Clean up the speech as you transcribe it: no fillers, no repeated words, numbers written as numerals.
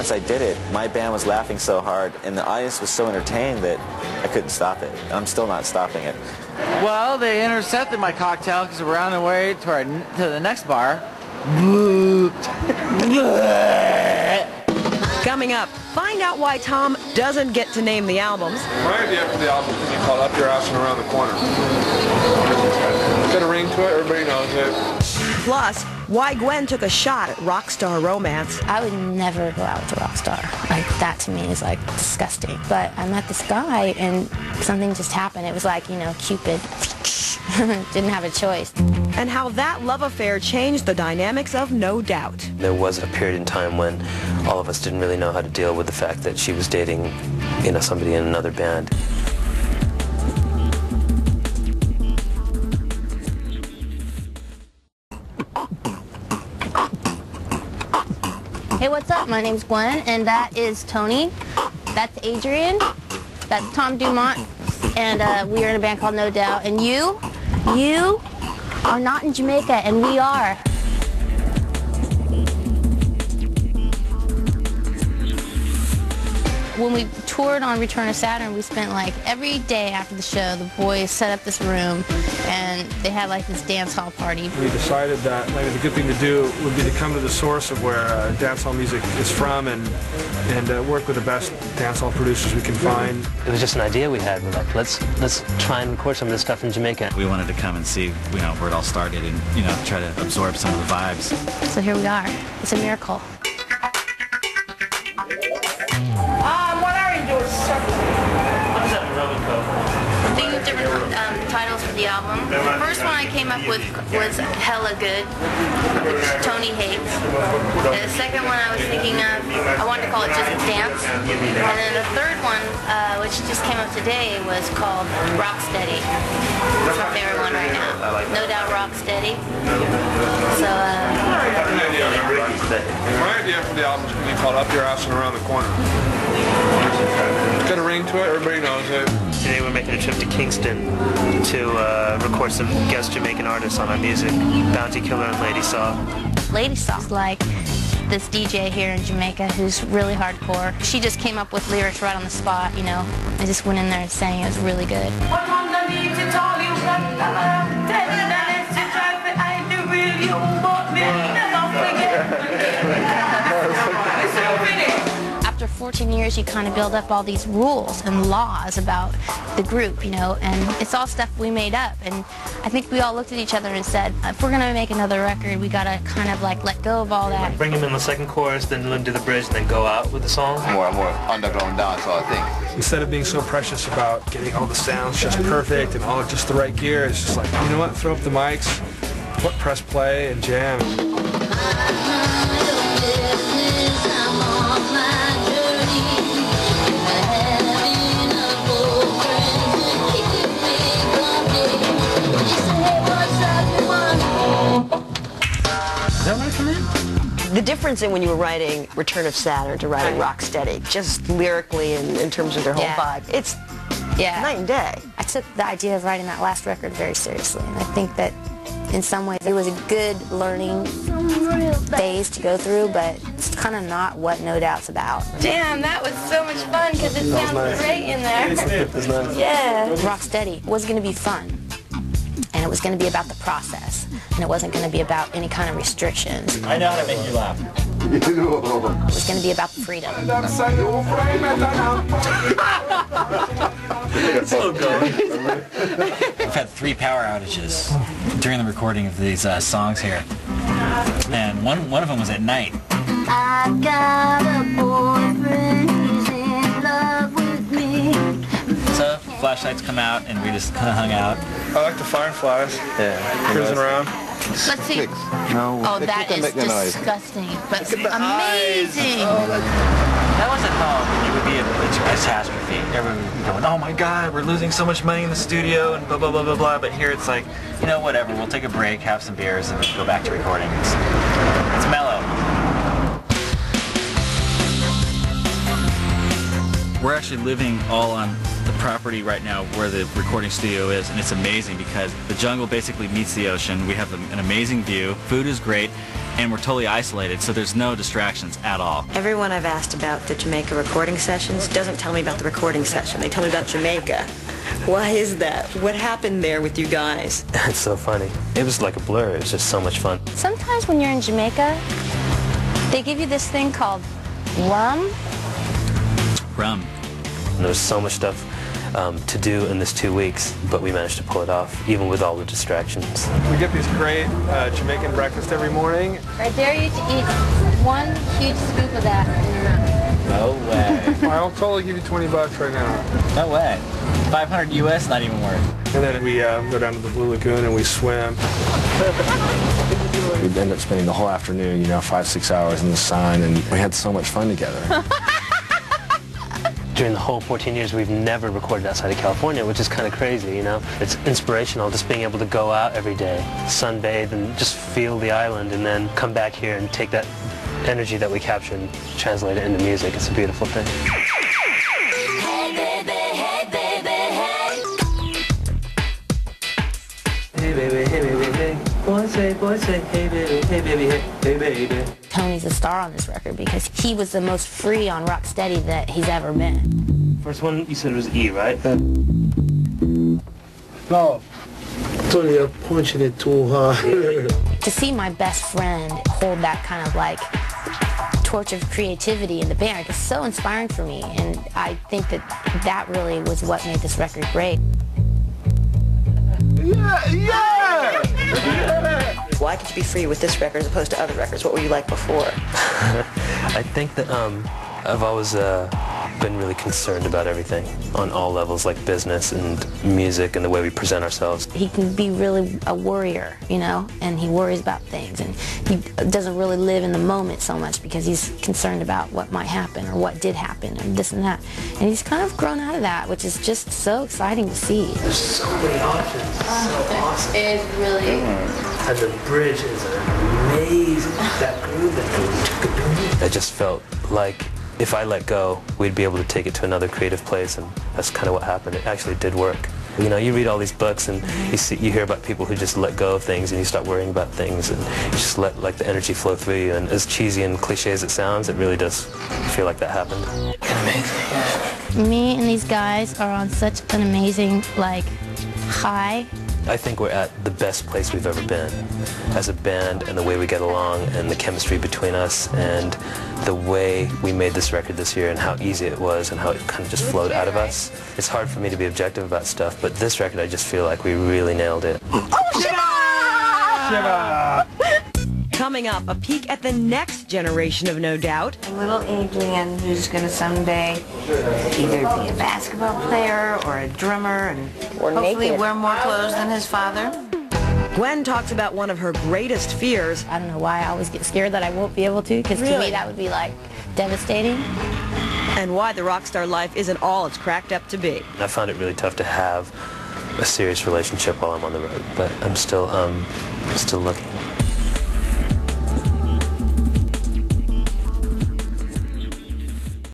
once I did it, my band was laughing so hard, and the audience was so entertained that I couldn't stop it. I'm still not stopping it. Well, they intercepted my cocktail because we're on the way to the next bar. Coming up, find out why Tom doesn't get to name the albums. My idea for the album is called Up Your Ass and Around the Corner. It's got a ring to it, everybody knows it. Plus, why Gwen took a shot at Rockstar Romance. I would never go out with a rock star. Like, that to me is like disgusting. But I met this guy and something just happened. It was like, you know, Cupid didn't have a choice. And how that love affair changed the dynamics of No Doubt. There was a period in time when all of us didn't really know how to deal with the fact that she was dating, you know, somebody in another band. Hey, what's up? My name's Gwen, and that is Tony. That's Adrian. That's Tom Dumont. And we are in a band called No Doubt. And you are not in Jamaica, and we are. When we toured on Return of Saturn, we spent like every day after the show, the boys set up this room and they had like this dance hall party. We decided that maybe the good thing to do would be to come to the source of where dance hall music is from and work with the best dance hall producers we can find. It was just an idea we had. We're like, let's try and record some of this stuff in Jamaica. We wanted to come and see, you know, where it all started and, you know, try to absorb some of the vibes. So here we are. It's a miracle. What are you doing, sir? What is that, Robico? Thinking of different titles for the album. The first one I came up with was Hella Good, which Tony hates. And the second one I was thinking of, I wanted to call it just Dance. And then the third one, which just came up today, was called Rocksteady. That's my favorite one right now. No Doubt Rocksteady. So, My idea for the album is going to be called Up Your Ass and Around the Corner. It's got a ring to it, everybody knows it. Today we're making a trip to Kingston to record some guest Jamaican artists on our music. Bounty Killer and Lady Saw. Lady Saw's like this DJ here in Jamaica who's really hardcore. She just came up with lyrics right on the spot, you know. I just went in there and sang. It was really good. What underneath it all you got, tell you that it's just try to I do real you, but me, don't forget. It's so pretty. After 14 years, you kind of build up all these rules and laws about the group, you know, and it's all stuff we made up. And I think we all looked at each other and said, if we're going to make another record, we got to kind of like let go of all that. Bring him in the second chorus, then let him do the bridge, and then go out with the song. More and more underground dancehall thing. Instead of being so precious about getting all the sounds just perfect and all just the right gear, it's just like, you know what, throw up the mics, press play, and jam. The difference in when you were writing Return of Saturn to writing Rocksteady, just lyrically and in terms of their whole vibe, it's night and day. I took the idea of writing that last record very seriously, and I think that in some ways it was a good learning phase to go through, but it's kind of not what No Doubt's about. Damn, that was so much fun because it sounds great in there. Yeah. Rocksteady was going to be fun, and it was going to be about the process, and it wasn't going to be about any kind of restrictions. I know how to make you laugh. It was going to be about freedom. So good. We've had 3 power outages during the recording of these songs here, and one of them was at night. I got a boyfriend, he's in love with me. So flashlights come out, and we just kind of hung out. I like the fireflies. Yeah. Cruising around. Let's see. No, Oh, that is disgusting, but amazing. That was at home. It would be a catastrophe. Everyone would be going, oh my God, we're losing so much money in the studio and blah, blah, blah, blah, blah. But here it's like, you know, whatever. We'll take a break, have some beers, and go back to recording. It's mellow. We're actually living all on the property right now where the recording studio is, and it's amazing because the jungle basically meets the ocean. We have an amazing view. Food is great. and we're totally isolated, so there's no distractions at all. Everyone I've asked about the Jamaica recording sessions doesn't tell me about the recording session. They tell me about Jamaica. Why is that? What happened there with you guys? It's so funny. It was like a blur. It was just so much fun. Sometimes when you're in Jamaica, they give you this thing called rum. Rum. And there was so much stuff to do in this 2 weeks, but we managed to pull it off, even with all the distractions. We get this great Jamaican breakfast every morning. I dare you to eat one huge scoop of that in your mouth. No way. I'll totally give you $20 right now. No way. 500 US, not even worth. And then we go down to the Blue Lagoon and we swim. We'd end up spending the whole afternoon, 5-6 hours in the sun, and we had so much fun together. During the whole 14 years, we've never recorded outside of California, which is kind of crazy, It's inspirational just being able to go out every day, sunbathe, and just feel the island, and then come back here and take that energy that we capture and translate it into music. It's a beautiful thing. Hey baby, hey baby, hey. Hey baby, hey baby, hey. Boys say, hey baby, hey baby, hey baby. Tony's a star on this record because he was the most free on Rocksteady that he's ever been. First one you said was E, right? No. Tony, you're punching it too hard. To see my best friend hold that kind of like torch of creativity in the band is so inspiring for me, and I think that really was what made this record great. Yeah! Why could you be free with this record as opposed to other records? What were you like before? I think that I've always been really concerned about everything on all levels, like business and music and the way we present ourselves. He can be really a worrier, and he worries about things, and he doesn't really live in the moment so much because he's concerned about what might happen or what did happen and this and that. And he's kind of grown out of that, which is just so exciting to see. There's so many options. It's so awesome. It is really. And the bridge is amazing. That groove that I just felt like if I let go, we'd be able to take it to another creative place, and that's kind of what happened. It actually did work. You read all these books and you hear about people who just let go of things and you stop worrying about things and you just let the energy flow through you, and as cheesy and cliche as it sounds, it really does feel like that happened. Amazing. Me and these guys are on such an amazing high. I think we're at the best place we've ever been as a band, and the way we get along and the chemistry between us and the way we made this record this year and how easy it was and how it kind of just flowed out of us. It's hard for me to be objective about stuff, but this record I just feel like we really nailed it. Shiva! Coming up, a peek at the next generation of No Doubt. A little Adrian who's going to someday either be a basketball player or a drummer and hopefully wear more clothes than his father. Gwen talks about one of her greatest fears. I don't know why I always get scared that I won't be able to, because to me that would be devastating. And why the rock star life isn't all it's cracked up to be. I found it really tough to have a serious relationship while I'm on the road, but I'm still looking.